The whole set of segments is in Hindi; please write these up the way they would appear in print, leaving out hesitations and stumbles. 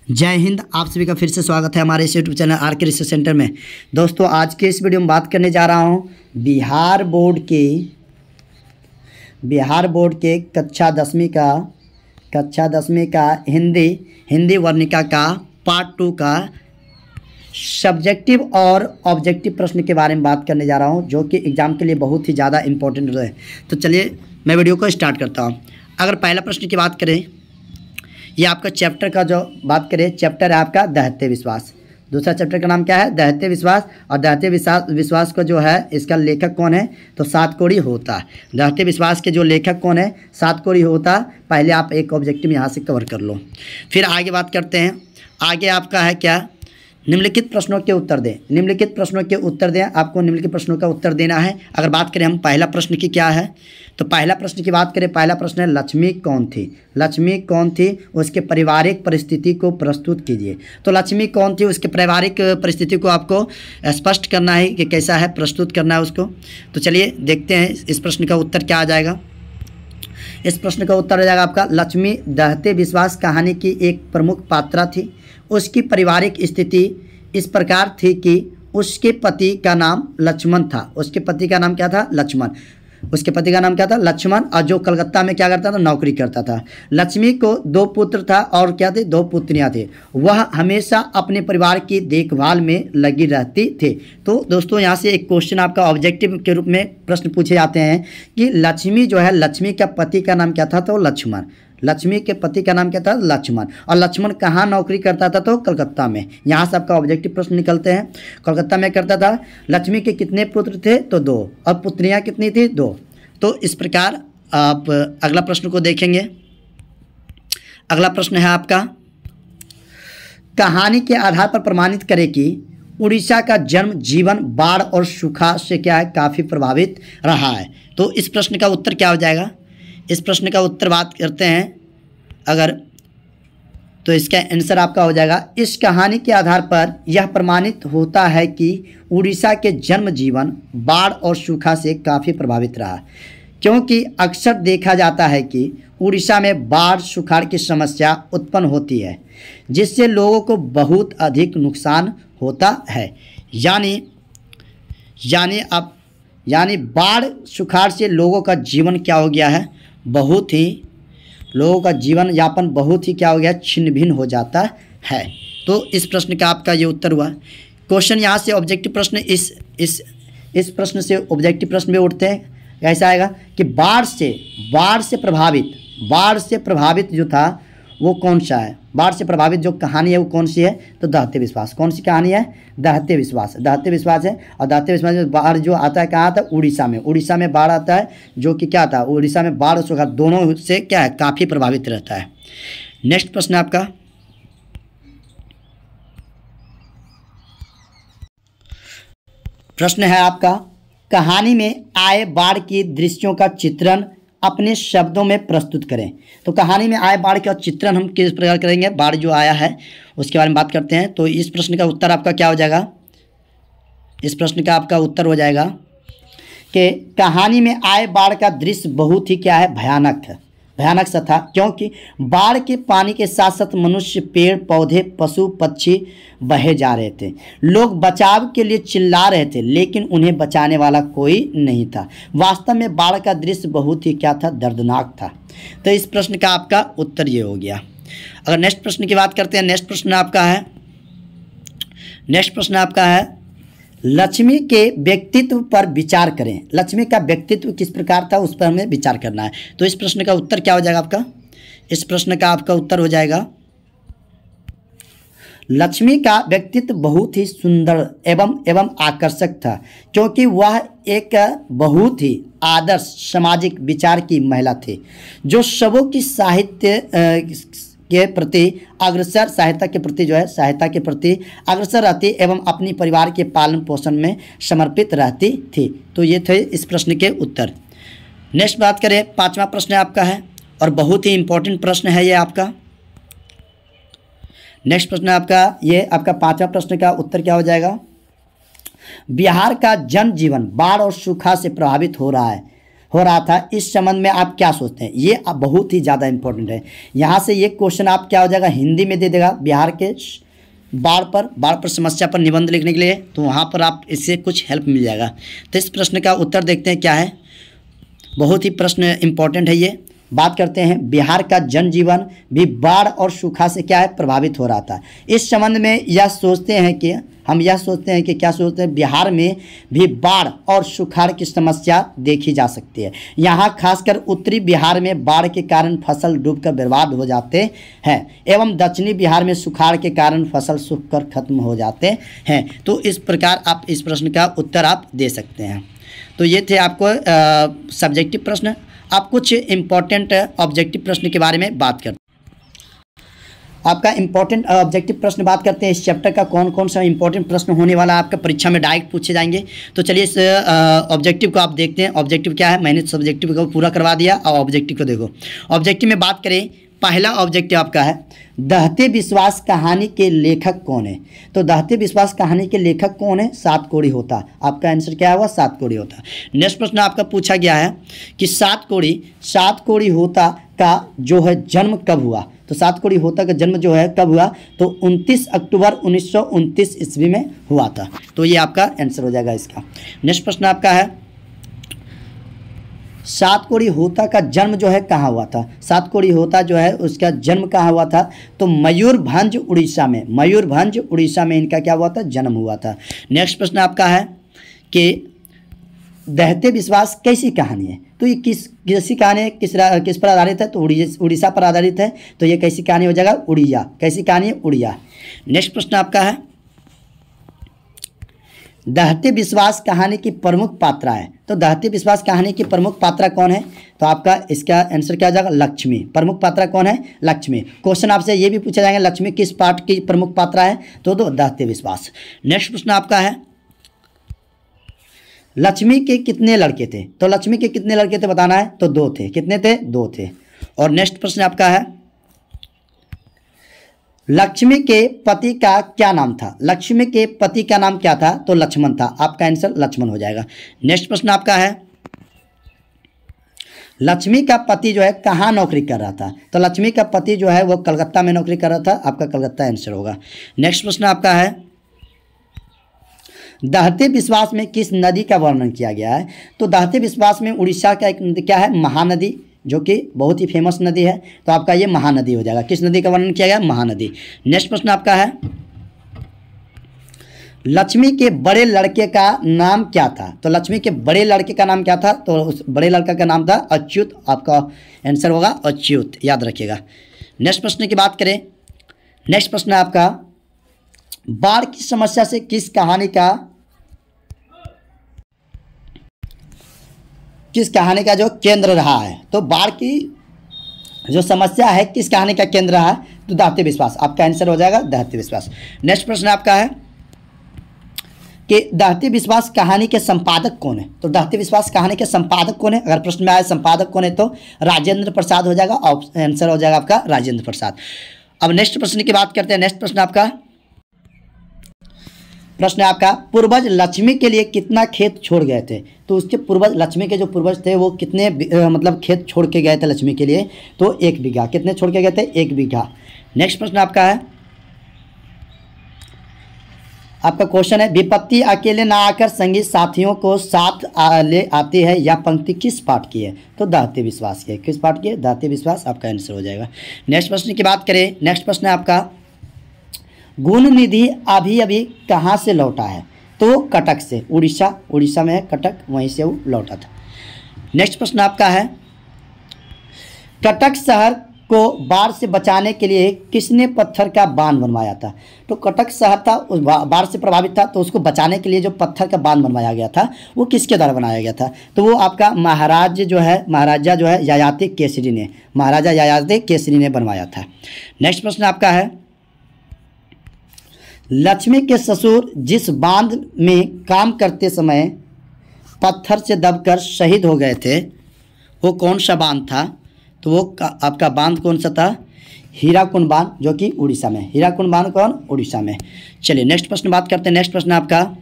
जय हिंद। आप सभी का फिर से स्वागत है हमारे इस यूट्यूब चैनल आर के रिसर्च सेंटर में। दोस्तों, आज के इस वीडियो में बात करने जा रहा हूं बिहार बोर्ड के कक्षा 10वीं का हिंदी वर्णिका का पार्ट 2 का सब्जेक्टिव और ऑब्जेक्टिव प्रश्न के बारे में बात करने जा रहा हूं, जो कि एग्ज़ाम के लिए बहुत ही ज़्यादा इम्पोर्टेंट है। तो चलिए मैं वीडियो को स्टार्ट करता हूं। अगर पहला प्रश्न की बात करें, ये आपका चैप्टर का जो बात करें, चैप्टर है आपका दहते विश्वास। दूसरा चैप्टर का नाम क्या है? दहते विश्वास। और दहते विश्वास को जो है, इसका लेखक कौन है? तो सातकोड़ी होता। दहते विश्वास के जो लेखक कौन है? सातकोड़ी होता। पहले आप एक ऑब्जेक्टिव यहाँ से कवर कर लो, फिर आगे बात करते हैं। आगे आपका है क्या? निम्नलिखित प्रश्नों के उत्तर दें। निम्नलिखित प्रश्नों के उत्तर दें। आपको निम्नलिखित प्रश्नों का उत्तर देना है। अगर बात करें हम पहला प्रश्न की क्या है, तो पहला प्रश्न की बात करें, पहला प्रश्न है लक्ष्मी कौन थी? लक्ष्मी कौन थी? उसके पारिवारिक परिस्थिति को प्रस्तुत कीजिए। तो लक्ष्मी कौन थी, उसके पारिवारिक परिस्थिति को आपको स्पष्ट करना है कि कैसा है, प्रस्तुत करना है उसको। तो चलिए देखते हैं इस प्रश्न का उत्तर क्या आ जाएगा। इस प्रश्न का उत्तर आ जाएगा आपका, लक्ष्मी दहते विश्वास कहानी की एक प्रमुख पात्रा थी। उसकी पारिवारिक स्थिति इस प्रकार थी कि उसके पति का नाम लक्ष्मण था। उसके पति का नाम क्या था? लक्ष्मण। उसके पति का नाम क्या था? लक्ष्मण। और जो कलकत्ता में क्या करता था? नौकरी करता था। लक्ष्मी को 2 पुत्र था और क्या थे? 2 पुत्रियां थी। वह हमेशा अपने परिवार की देखभाल में लगी रहती थी। तो दोस्तों, यहाँ से एक क्वेश्चन आपका ऑब्जेक्टिव के रूप में प्रश्न पूछे जाते हैं कि लक्ष्मी जो है, लक्ष्मी का पति का नाम क्या था? तो लक्ष्मण। लक्ष्मी के पति का नाम क्या था? लक्ष्मण। और लक्ष्मण कहाँ नौकरी करता था? तो कलकत्ता में। यहाँ से आपका ऑब्जेक्टिव प्रश्न निकलते हैं। कलकत्ता में करता था। लक्ष्मी के कितने पुत्र थे? तो 2। और पुत्रियाँ कितनी थी? 2। तो इस प्रकार आप अगला प्रश्न को देखेंगे। अगला प्रश्न है आपका, कहानी के आधार पर प्रमाणित करें कि उड़ीसा का जन्म जीवन बाढ़ और सूखा से क्या है? काफ़ी प्रभावित रहा है। तो इस प्रश्न का उत्तर क्या हो जाएगा? इस प्रश्न का उत्तर बात करते हैं अगर, तो इसका आंसर आपका हो जाएगा, इस कहानी के आधार पर यह प्रमाणित होता है कि उड़ीसा के जन्म जीवन बाढ़ और सूखा से काफ़ी प्रभावित रहा, क्योंकि अक्सर देखा जाता है कि उड़ीसा में बाढ़ सुखाड़ की समस्या उत्पन्न होती है, जिससे लोगों को बहुत अधिक नुकसान होता है। यानी बाढ़ सुखाड़ से लोगों का जीवन क्या हो गया है? लोगों का जीवन यापन बहुत ही क्या हो गया? छिन्न भिन्न हो जाता है। तो इस प्रश्न का आपका ये उत्तर हुआ। क्वेश्चन यहाँ से ऑब्जेक्टिव प्रश्न इस प्रश्न से ऑब्जेक्टिव प्रश्न में उठते हैं। कैसा आएगा कि बाढ़ से प्रभावित जो था वो कौन सा है? बाढ़ से प्रभावित जो कहानी है वो कौन सी है? तो दहते विश्वास। कौन सी कहानी है? दहते विश्वास। दहते विश्वास है। और दहते विश्वास में बाढ़ जो आता है कहाँ आता है? उड़ीसा में। उड़ीसा में बाढ़ आता है, जो कि क्या था? उड़ीसा में बाढ़ और सूखा दोनों से क्या है? काफ़ी प्रभावित रहता है। नेक्स्ट प्रश्न आपका, प्रश्न है आपका, कहानी में आए बाढ़ के दृश्यों का चित्रण अपने शब्दों में प्रस्तुत करें। तो कहानी में आए बाढ़ का चित्रण हम किस प्रकार करेंगे? बाढ़ जो आया है उसके बारे में बात करते हैं। तो इस प्रश्न का उत्तर आपका क्या हो जाएगा? इस प्रश्न का आपका उत्तर हो जाएगा कि कहानी में आए बाढ़ का दृश्य बहुत ही क्या है? भयानक सा था, क्योंकि बाढ़ के पानी के साथ साथ मनुष्य, पेड़ पौधे, पशु पक्षी बहे जा रहे थे। लोग बचाव के लिए चिल्ला रहे थे, लेकिन उन्हें बचाने वाला कोई नहीं था। वास्तव में बाढ़ का दृश्य बहुत ही क्या था? दर्दनाक था। तो इस प्रश्न का आपका उत्तर ये हो गया। अगर नेक्स्ट प्रश्न की बात करते हैं, नेक्स्ट प्रश्न आपका है लक्ष्मी के व्यक्तित्व पर विचार करें। लक्ष्मी का व्यक्तित्व किस प्रकार था, उस पर हमें विचार करना है। तो इस प्रश्न का उत्तर क्या हो जाएगा आपका? इस प्रश्न का आपका उत्तर हो जाएगा, लक्ष्मी का व्यक्तित्व बहुत ही सुंदर एवं आकर्षक था, क्योंकि वह एक बहुत ही आदर्श सामाजिक विचार की महिला थी, जो सबों की सहायता के प्रति अग्रसर रहती एवं अपनी परिवार के पालन पोषण में समर्पित रहती थी। तो ये थे इस प्रश्न के उत्तर। नेक्स्ट बात करें, 5वां प्रश्न आपका है और बहुत ही इंपॉर्टेंट प्रश्न है ये आपका। नेक्स्ट प्रश्न आपका, ये आपका 5वां प्रश्न का उत्तर क्या हो जाएगा? बिहार का जनजीवन बाढ़ और सूखा से प्रभावित हो रहा था, इस संबंध में आप क्या सोचते हैं? ये बहुत ही ज़्यादा इंपॉर्टेंट है। यहाँ से ये क्वेश्चन आप क्या हो जाएगा, हिंदी में दे देगा, बिहार के बाढ़ पर समस्या पर निबंध लिखने के लिए, तो वहाँ पर आप इससे कुछ हेल्प मिल जाएगा। तो इस प्रश्न का उत्तर देखते हैं क्या है। बहुत ही प्रश्न इंपॉर्टेंट है ये। बात करते हैं, बिहार का जनजीवन भी बाढ़ और सूखा से क्या है, प्रभावित हो रहा था। इस संबंध में यह सोचते हैं कि क्या सोचते हैं, बिहार में भी बाढ़ और सुखाड़ की समस्या देखी जा सकती है। यहाँ खासकर उत्तरी बिहार में बाढ़ के कारण फसल डूबकर बर्बाद हो जाते हैं एवं दक्षिणी बिहार में सुखाड़ के कारण फसल सूखकर खत्म हो जाते हैं। तो इस प्रकार आप इस प्रश्न का उत्तर आप दे सकते हैं। तो ये थे आपको सब्जेक्टिव प्रश्न। आप कुछ इम्पॉर्टेंट ऑब्जेक्टिव प्रश्न के बारे में बात करते हैं। आपका इंपॉर्टेंट ऑब्जेक्टिव प्रश्न बात करते हैं। इस चैप्टर का कौन कौन सा इंपॉर्टेंट प्रश्न होने वाला है आपका परीक्षा में डायरेक्ट पूछे जाएंगे। तो चलिए इस ऑब्जेक्टिव को आप देखते हैं। ऑब्जेक्टिव क्या है, मैंने सब्जेक्टिव को पूरा करवा दिया। और ऑब्जेक्टिव को देखो। ऑब्जेक्टिव में बात करें, पहला ऑब्जेक्टिव आपका है, दहते विश्वास कहानी के लेखक कौन है? तो दहते विश्वास कहानी के लेखक कौन है? सात कोड़ी होता। आपका आंसर क्या हुआ, सात कोड़ी होता। नेक्स्ट प्रश्न आपका पूछा गया है कि सात कोड़ी होता का जो है जन्म कब हुआ? तो सात कोड़ी होता का जन्म जो है कब हुआ? तो 29 अक्टूबर 1929 ईस्वी में हुआ था। तो ये आपका आंसर हो जाएगा इसका। नेक्स्ट प्रश्न आपका है, सात कोड़ी होता का जन्म जो है कहाँ हुआ था? सात कोड़ी होता जो है उसका जन्म कहाँ हुआ था? तो मयूरभंज उड़ीसा में इनका क्या हुआ था, जन्म हुआ था। नेक्स्ट प्रश्न आपका है कि दहते विश्वास कैसी कहानी है? तो ये कैसी कहानी है, किस पर आधारित है? तो उड़ीसा पर आधारित है। तो ये कैसी कहानी हो जाएगा, उड़िया। कैसी कहानी है, उड़िया। नेक्स्ट प्रश्न आपका है, दहते विश्वास कहानी की प्रमुख पात्रा है। तो दहते विश्वास कहानी की प्रमुख पात्रा कौन है? तो आपका इसका आंसर क्या हो जाएगा, लक्ष्मी। प्रमुख पात्रा कौन है, लक्ष्मी। क्वेश्चन आपसे ये भी पूछा जाएगा, लक्ष्मी किस पाठ की प्रमुख पात्रा है? तो दहते विश्वास। नेक्स्ट प्रश्न आपका है, लक्ष्मी के कितने लड़के थे? तो लक्ष्मी के कितने लड़के थे बताना है। तो दो थे। कितने थे, दो थे। और नेक्स्ट प्रश्न आपका है, लक्ष्मी के पति का क्या नाम था? लक्ष्मी के पति का नाम क्या था? तो लक्ष्मण था। आपका आंसर लक्ष्मण हो जाएगा। नेक्स्ट प्रश्न आपका है, लक्ष्मी का पति जो है कहाँ नौकरी कर रहा था? तो लक्ष्मी का पति जो है वो कलकत्ता में नौकरी कर रहा था। आपका कलकत्ता आंसर होगा। नेक्स्ट प्रश्न आपका है, दहते विश्वास में किस नदी का वर्णन किया गया है? तो दहते विश्वास में उड़ीसा का एक नदी क्या है, महानदी, जो कि बहुत ही फेमस नदी है। तो आपका ये महानदी हो जाएगा। किस नदी का वर्णन किया गया, महानदी। नेक्स्ट प्रश्न आपका है, लक्ष्मी के बड़े लड़के का नाम क्या था? तो लक्ष्मी के बड़े लड़के का नाम क्या था? तो उस बड़े लड़का का नाम था अच्युत। आपका आंसर होगा अच्युत, याद रखिएगा। नेक्स्ट प्रश्न की बात करें, नेक्स्ट प्रश्न है आपका, बाढ़ की समस्या से किस कहानी का जो केंद्र रहा है? तो बाढ़ की जो समस्या है किस कहानी का केंद्र रहा है? तो दहते विश्वास। आपका आंसर हो जाएगा दहते विश्वास। नेक्स्ट प्रश्न आपका है कि दहते विश्वास कहानी के संपादक कौन है? तो दहते विश्वास कहानी के संपादक कौन है? अगर प्रश्न में आए संपादक कौन है तो राजेंद्र प्रसाद हो जाएगा। आंसर हो जाएगा आपका राजेंद्र प्रसाद। अब नेक्स्ट प्रश्न की बात करते हैं। नेक्स्ट प्रश्न आपका पूर्वज लक्ष्मी के लिए कितना खेत छोड़ गए थे? तो उसके पूर्वज, लक्ष्मी के जो पूर्वज थे वो कितने मतलब खेत छोड़ के गए थे लक्ष्मी के लिए? तो 1 बीघा। कितने छोड़ के गए थे? 1 बीघा। नेक्स्ट प्रश्न आपका है, आपका क्वेश्चन है, विपत्ति अकेले ना आकर संगी साथियों को साथ ले आती है, यह पंक्ति किस पाठ की है? तो दहते विश्वास की है। किस पाठ की है? दहते विश्वास। आपका आंसर हो जाएगा। नेक्स्ट प्रश्न की बात करें। नेक्स्ट प्रश्न है आपका, गुण निधि अभी अभी कहाँ से लौटा है? तो कटक से। उड़ीसा में है कटक, वहीं से वो लौटा था। नेक्स्ट प्रश्न आपका है, कटक शहर को बाढ़ से बचाने के लिए किसने पत्थर का बांध बनवाया था? तो कटक शहर था, उस बाढ़ से प्रभावित था, तो उसको बचाने के लिए जो पत्थर का बांध बनवाया गया था वो किसके द्वारा बनाया गया था? तो वो आपका महाराजा जो है ययाति केसरी ने, महाराजा ययाति केसरी ने बनवाया था। नेक्स्ट प्रश्न आपका है, लक्ष्मी के ससुर जिस बांध में काम करते समय पत्थर से दबकर शहीद हो गए थे वो कौन सा बांध था? तो वो आपका बांध कौन सा था? हीराकुंड बांध, जो कि उड़ीसा में। हीराकुंड बांध कौन? उड़ीसा में। चलिए नेक्स्ट प्रश्न बात करते हैं। नेक्स्ट प्रश्न आपका,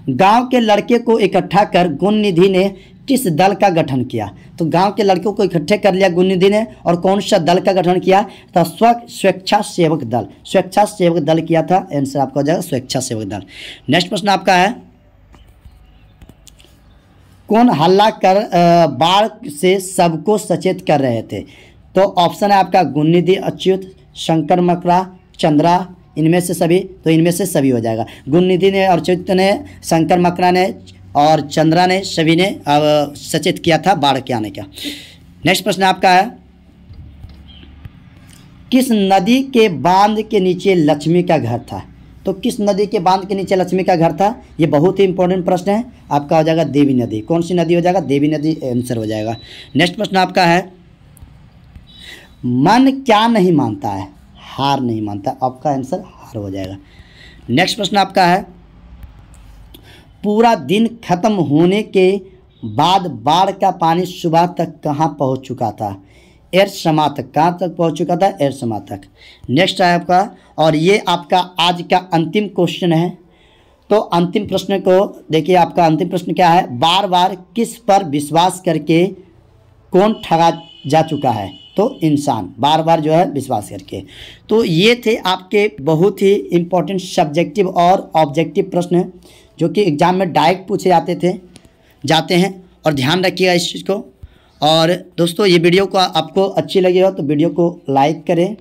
गांव के लड़के को इकट्ठा कर गुण निधि ने किस दल का गठन किया? तो गांव के लड़कों को इकट्ठे कर लिया गुनिदी ने और कौन सा दल का गठन किया? तो स्वेच्छासेवक दल, स्वेच्छासेवक दल किया था। आंसर आपका हो जाएगा स्वेच्छासेवक दल। नेक्स्ट प्रश्न आपका है, कौन हल्ला कर बाढ़ से सबको सचेत कर रहे थे? तो ऑप्शन है आपका गुनिदी, अच्युत, शंकर मकरा, चंद्रा, इनमें से सभी। तो इनमें से सभी हो जाएगा। गुनिदी ने, अच्युत ने, शंकर मकरा ने और चंद्रा ने, सभी ने सचेत किया था बाढ़ के आने का। नेक्स्ट प्रश्न आपका है, किस नदी के बांध के नीचे लक्ष्मी का घर था? तो किस नदी के बांध के नीचे लक्ष्मी का घर था? ये बहुत ही इंपॉर्टेंट प्रश्न है। आपका हो जाएगा देवी नदी। कौन सी नदी हो जाएगा? देवी नदी आंसर हो जाएगा। नेक्स्ट प्रश्न आपका है, मन क्या नहीं मानता है? हार नहीं मानता। आपका आंसर हार हो जाएगा। नेक्स्ट प्रश्न आपका है, पूरा दिन खत्म होने के बाद बाढ़ का पानी सुबह तक कहाँ पहुँच चुका था? एरसमा तक। कहाँ तक पहुँच चुका था? एरसमा तक। नेक्स्ट है आपका, और ये आपका आज का अंतिम क्वेश्चन है। तो अंतिम प्रश्न को देखिए, आपका अंतिम प्रश्न क्या है, बार बार किस पर विश्वास करके कौन ठगा जा चुका है? तो इंसान, बार बार जो है विश्वास करके। तो ये थे आपके बहुत ही इम्पोर्टेंट सब्जेक्टिव और ऑब्जेक्टिव प्रश्न जो कि एग्ज़ाम में डायरेक्ट पूछे जाते हैं और ध्यान रखिएगा इस चीज़ को। और दोस्तों, ये वीडियो को आपको अच्छी लगी हो तो वीडियो को लाइक करें,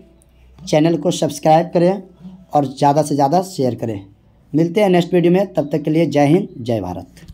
चैनल को सब्सक्राइब करें और ज़्यादा से ज़्यादा शेयर करें। मिलते हैं नेक्स्ट वीडियो में, तब तक के लिए जय हिंद, जय भारत।